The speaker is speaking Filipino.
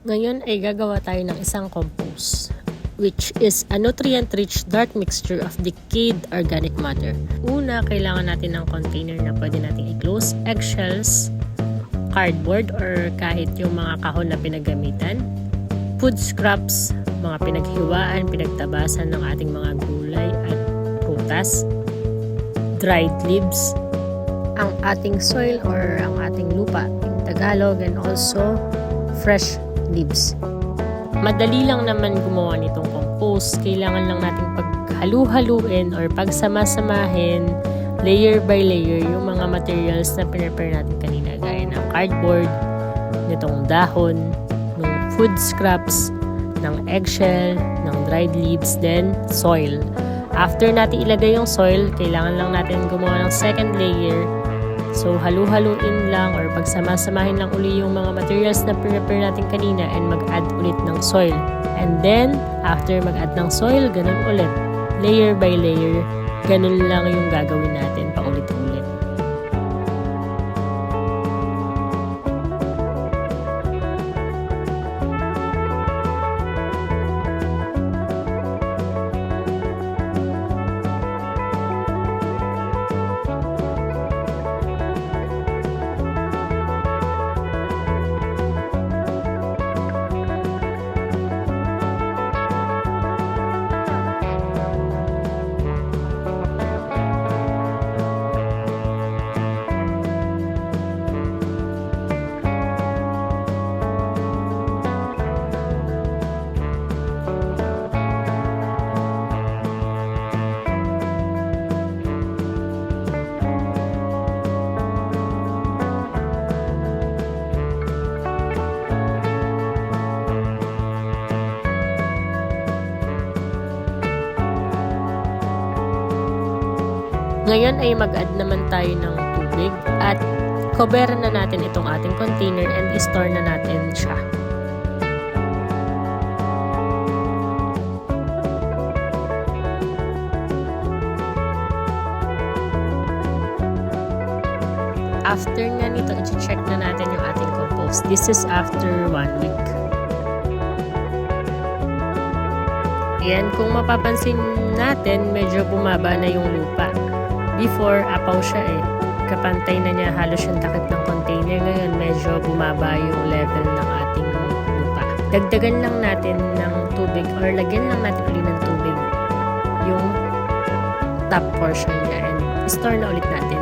Ngayon ay gagawa tayo ng isang compost, which is a nutrient-rich dark mixture of decayed organic matter. Una, kailangan natin ng container na pwede nating i-close, eggshells, cardboard or kahit yung mga kahon na pinagamitan, food scraps, mga pinaghiwaan, pinagtabasan ng ating mga gulay at prutas, dried leaves, ang ating soil or ang ating lupa in Tagalog, and also fresh leaves. Madali lang naman gumawa nitong compost. Kailangan lang nating paghalu-haluin or pagsama-samahin layer by layer yung mga materials na prepare natin kanina, gaya ng cardboard, nitong dahon, ng food scraps, ng eggshell, ng dried leaves, then soil. After natin ilagay yung soil, kailangan lang natin gumawa ng second layer. So, halu-haluin lang or pagsama-samahin lang uli yung mga materials na prepare natin kanina and mag-add ulit ng soil. And then, after mag-add ng soil, ganun ulit. Layer by layer, ganun lang yung gagawin natin paulit-ulit. Ngayon ay mag-add naman tayo ng tubig at coveran na natin itong ating container and i-store na natin siya. After nga nito, i-check na natin yung ating compost. This is after 1 week. Ayan, kung mapapansin natin, medyo bumaba na yung lupa. Before, apaw siya eh. Kapantay na niya, halos yung takip ng container. Ngayon, medyo bumaba yung level ng ating lupa. Dagdagan lang natin ng tubig or lagyan lang natin ulit ng tubig yung top portion niya and store na ulit natin.